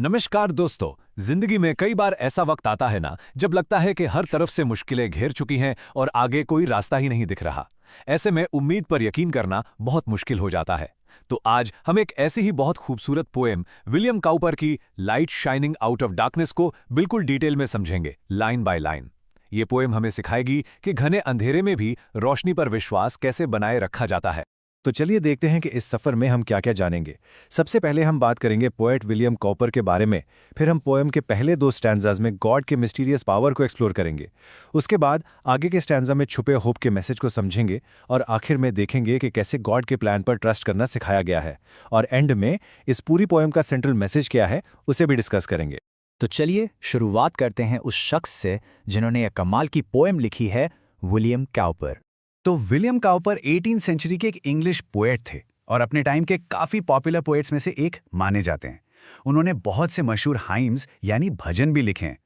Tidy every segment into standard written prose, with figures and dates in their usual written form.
नमस्कार दोस्तों। जिंदगी में कई बार ऐसा वक्त आता है ना, जब लगता है कि हर तरफ से मुश्किलें घेर चुकी हैं और आगे कोई रास्ता ही नहीं दिख रहा। ऐसे में उम्मीद पर यकीन करना बहुत मुश्किल हो जाता है। तो आज हम एक ऐसी ही बहुत खूबसूरत पोएम विलियम काउपर की light shining out of darkness को बिल्कुल डिटेल में समझेंगे, लाइन बाय लाइन। ये पोएम हमें सिखाएगी कि घने अंधेरे में भी रोशनी पर विश्वास कैसे बनाए रखा जाता है। तो चलिए देखते हैं कि इस सफ़र में हम क्या क्या जानेंगे। सबसे पहले हम बात करेंगे पोएट विलियम कॉपर के बारे में। फिर हम पोएम के पहले दो स्टैंजाज में गॉड के मिस्टीरियस पावर को एक्सप्लोर करेंगे। उसके बाद आगे के स्टैंजा में छुपे होप के मैसेज को समझेंगे और आखिर में देखेंगे कि कैसे गॉड के प्लान पर ट्रस्ट करना सिखाया गया है। और एंड में इस पूरी पोएम का सेंट्रल मैसेज क्या है उसे भी डिस्कस करेंगे। तो चलिए शुरुआत करते हैं उस शख्स से जिन्होंने यह कमाल की पोएम लिखी है, विलियम काउपर। तो विलियम काउपर 18वीं सेंचुरी के एक इंग्लिश पोएट थे और अपने टाइम के काफ़ी पॉपुलर पोएट्स में से एक माने जाते हैं। उन्होंने बहुत से मशहूर हाइम्स यानी भजन भी लिखे हैं।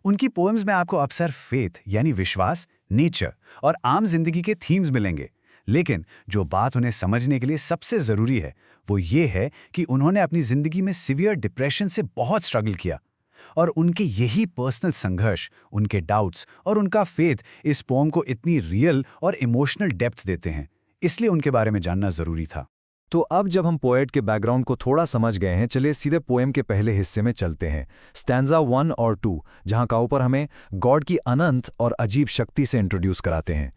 उनकी पोएम्स में आपको अक्सर फेथ यानी विश्वास, नेचर और आम जिंदगी के थीम्स मिलेंगे। लेकिन जो बात उन्हें समझने के लिए सबसे ज़रूरी है वो ये है कि उन्होंने अपनी ज़िंदगी में सीवियर डिप्रेशन से बहुत स्ट्रगल किया और उनके यही पर्सनल संघर्ष, उनके डाउट्स और उनका फेथ इस पोम को इतनी रियल और इमोशनल डेप्थ देते हैं। इसलिए उनके बारे में जानना ज़रूरी था। तो अब जब हम पोएट के बैकग्राउंड को थोड़ा समझ गए हैं, चलिए सीधे पोएम के पहले हिस्से में चलते हैं, स्टैंजा 1 और 2, जहां काउपर हमें गॉड की अनंत और अजीब शक्ति से इंट्रोड्यूस कराते हैं।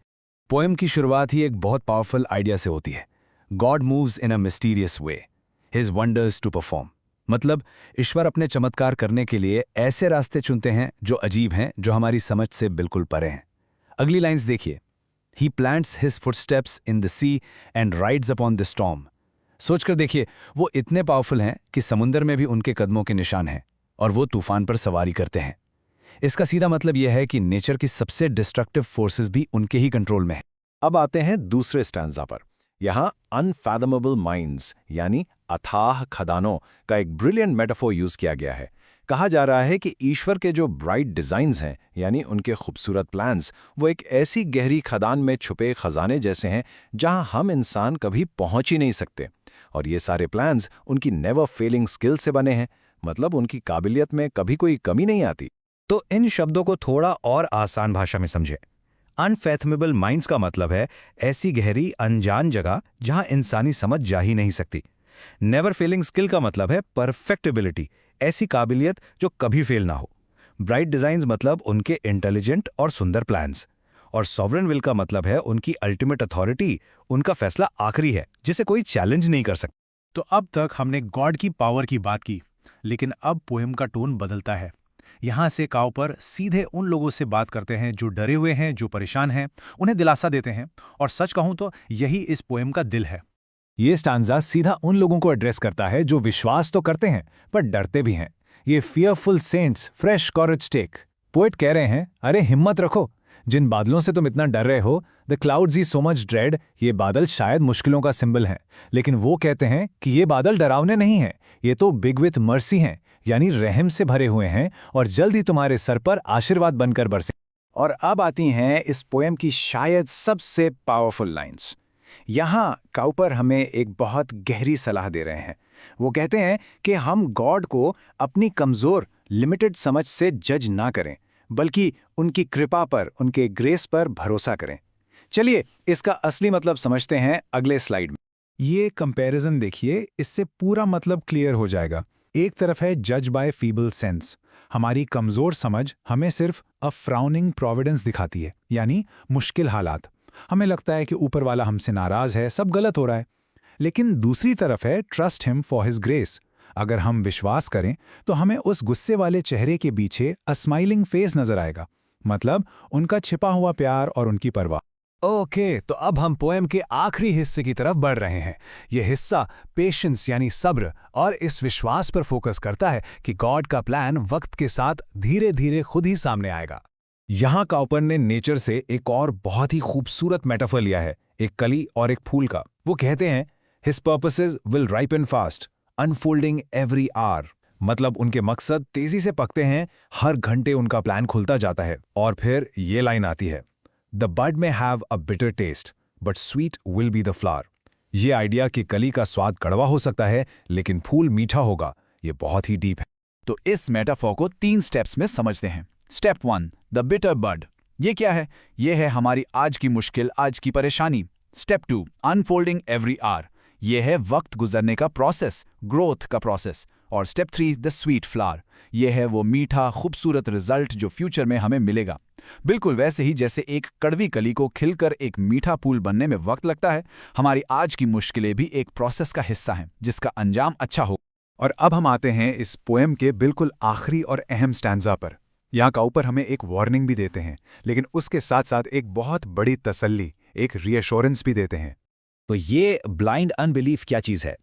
पोएम की शुरुआत ही एक बहुत पावरफुल आइडिया से होती है। God moves in a mysterious way, his wonders to perform. मतलब ईश्वर अपने चमत्कार करने के लिए ऐसे रास्ते चुनते हैं जो अजीब हैं, जो हमारी समझ से बिल्कुल परे हैं। अगली लाइंस देखिए, he plants his footsteps in the sea and rides upon the storm. सोचकर देखिए, वो इतने पावरफुल हैं कि समुंदर में भी उनके कदमों के निशान हैं और वो तूफान पर सवारी करते हैं। इसका सीधा मतलब यह है कि नेचर की सबसे डिस्ट्रक्टिव फोर्सेस भी उनके ही कंट्रोल में हैं। अब आते हैं दूसरे स्टैंजा पर। यहाँ अनफैथमेबल माइंड्स यानी अथाह खदानों का एक ब्रिलियंट मेटाफोर यूज किया गया है। कहा जा रहा है कि ईश्वर के जो ब्राइट डिजाइन्स हैं यानी उनके खूबसूरत प्लान्स, वो एक ऐसी गहरी खदान में छुपे खजाने जैसे हैं जहां हम इंसान कभी पहुंच ही नहीं सकते। और ये सारे प्लान्स उनकी नेवर फेलिंग स्किल से बने हैं, मतलब उनकी काबिलियत में कभी कोई कमी नहीं आती। तो इन शब्दों को थोड़ा और आसान भाषा में समझें। अनफैथमेबल माइंड्स का मतलब है ऐसी गहरी अनजान जगह जहां इंसानी समझ जा ही नहीं सकती। नेवर फेलिंग स्किल का मतलब है परफेक्ट एबिलिटी, ऐसी काबिलियत जो कभी फेल ना हो। ब्राइट डिजाइन्स मतलब उनके इंटेलिजेंट और सुंदर प्लान्स। और सॉवरेन विल का मतलब है उनकी अल्टीमेट अथॉरिटी, उनका फैसला आखिरी है जिसे कोई चैलेंज नहीं कर सकता। तो अब तक हमने गॉड की पावर की बात की, लेकिन अब पोएम का टोन बदलता है। यहाँ से काउपर सीधे उन लोगों से बात करते हैं जो डरे हुए हैं, जो परेशान हैं, उन्हें दिलासा देते हैं। और सच कहूं तो यही इस पोएम का दिल है। ये स्टांजा सीधा उन लोगों को एड्रेस करता है जो विश्वास तो करते हैं पर डरते भी हैं। ये fearful saints fresh courage take. Poet कह रहे हैं, अरे हिम्मत रखो, जिन बादलों से तुम इतना डर रहे हो, the clouds E so much dread, ये बादल शायद मुश्किलों का सिंबल हैं, लेकिन वो कहते हैं कि ये बादल डरावने नहीं हैं, ये तो बिग विथ मर्सी हैं, यानी रहम से भरे हुए हैं और जल्द ही तुम्हारे सर पर आशीर्वाद बनकर बरसे। और अब आती हैं इस पोएम की शायद सबसे पावरफुल लाइंस। यहाँ काउपर हमें एक बहुत गहरी सलाह दे रहे हैं। वो कहते हैं कि हम गॉड को अपनी कमज़ोर लिमिटेड समझ से जज ना करें, बल्कि उनकी कृपा पर, उनके ग्रेस पर भरोसा करें। चलिए इसका असली मतलब समझते हैं अगले स्लाइड में। ये कंपैरिजन देखिए, इससे पूरा मतलब क्लियर हो जाएगा। एक तरफ है जज बाय फीबल सेंस, हमारी कमज़ोर समझ हमें सिर्फ अ फ्राउनिंग प्रोविडेंस दिखाती है, यानी मुश्किल हालात। हमें लगता है कि ऊपर वाला हमसे नाराज़ है, सब गलत हो रहा है। लेकिन दूसरी तरफ है trust him for his grace. अगर हम विश्वास करें तो हमें उस गुस्से वाले चेहरे के पीछे अ स्माइलिंग फेस नजर आएगा, मतलब उनका छिपा हुआ प्यार और उनकी परवाह। ओके, तो अब हम पोएम के आखिरी हिस्से की तरफ बढ़ रहे हैं। यह हिस्सा पेशेंस यानी सब्र और इस विश्वास पर फोकस करता है कि गॉड का प्लान वक्त के साथ धीरे धीरे खुद ही सामने आएगा। यहाँ काउपर ने नेचर से एक और बहुत ही खूबसूरत मेटाफर लिया है, एक कली और एक फूल का। वो कहते हैं, his purposes will ripen fast, unfolding every hour. मतलब उनके मकसद तेजी से पकते हैं, हर घंटे उनका प्लान खुलता जाता है। और फिर ये लाइन आती है, द बड में have a bitter taste but sweet will be the flower. ये आइडिया कि कली का स्वाद कड़वा हो सकता है लेकिन फूल मीठा होगा, ये बहुत ही डीप है। तो इस मेटाफोर को 3 स्टेप्स में समझते हैं। स्टेप 1, द बिटर बड। ये क्या है? ये है हमारी आज की मुश्किल, आज की परेशानी। Step 2, unfolding every hour. ये है वक्त गुजरने का प्रोसेस, ग्रोथ का प्रोसेस। और स्टेप 3, द स्वीट फ्लावर। ये है वो मीठा खूबसूरत रिजल्ट जो फ्यूचर में हमें मिलेगा। बिल्कुल वैसे ही जैसे एक कड़वी कली को खिलकर एक मीठा फूल बनने में वक्त लगता है, हमारी आज की मुश्किलें भी एक प्रोसेस का हिस्सा हैं जिसका अंजाम अच्छा हो। और अब हम आते हैं इस पोएम के बिल्कुल आखिरी और अहम स्टैंजा पर। यहाँ का ऊपर हमें एक वार्निंग भी देते हैं, लेकिन उसके साथ साथ एक बहुत बड़ी तसल्ली, एक रीअश्योरेंस भी देते हैं। तो ये ब्लाइंड अनबिलीफ क्या चीज़ है?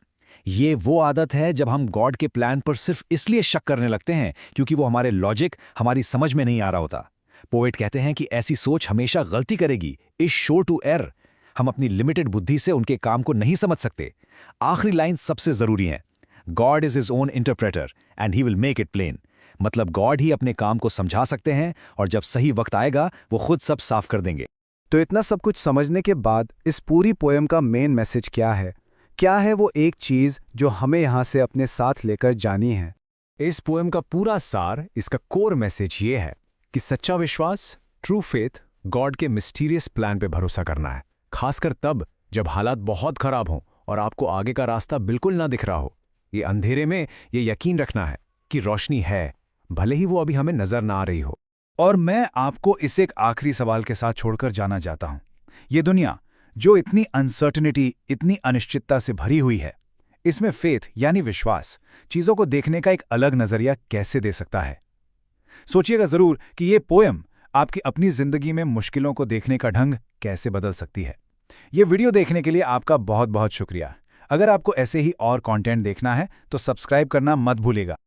ये वो आदत है जब हम गॉड के प्लान पर सिर्फ इसलिए शक करने लगते हैं क्योंकि वो हमारे लॉजिक, हमारी समझ में नहीं आ रहा होता। पोएट कहते हैं कि ऐसी सोच हमेशा गलती करेगी, इज श्योर टू एरर। हम अपनी लिमिटेड बुद्धि से उनके काम को नहीं समझ सकते। आखिरी लाइन सबसे जरूरी है, God is his own interpreter and he will make it plain. मतलब गॉड ही अपने काम को समझा सकते हैं और जब सही वक्त आएगा वो खुद सब साफ कर देंगे। तो इतना सब कुछ समझने के बाद इस पूरी पोएम का मेन मैसेज क्या है? क्या है वो एक चीज़ जो हमें यहाँ से अपने साथ लेकर जानी है? इस पोएम का पूरा सार, इसका कोर मैसेज ये है कि सच्चा विश्वास, ट्रू फेथ, गॉड के मिस्टीरियस प्लान पे भरोसा करना है, खासकर तब जब हालात बहुत खराब हों और आपको आगे का रास्ता बिल्कुल ना दिख रहा हो। ये अंधेरे में ये यकीन रखना है कि रोशनी है, भले ही वो अभी हमें नजर ना आ रही हो। और मैं आपको इस एक आखिरी सवाल के साथ छोड़कर जाना चाहता हूं। ये दुनिया जो इतनी अनसर्टेनिटी, इतनी अनिश्चितता से भरी हुई है, इसमें फेथ यानी विश्वास चीजों को देखने का एक अलग नजरिया कैसे दे सकता है? सोचिएगा जरूर कि ये पोएम आपकी अपनी जिंदगी में मुश्किलों को देखने का ढंग कैसे बदल सकती है। ये वीडियो देखने के लिए आपका बहुत बहुत शुक्रिया। अगर आपको ऐसे ही और कंटेंट देखना है तो सब्सक्राइब करना मत भूलिएगा।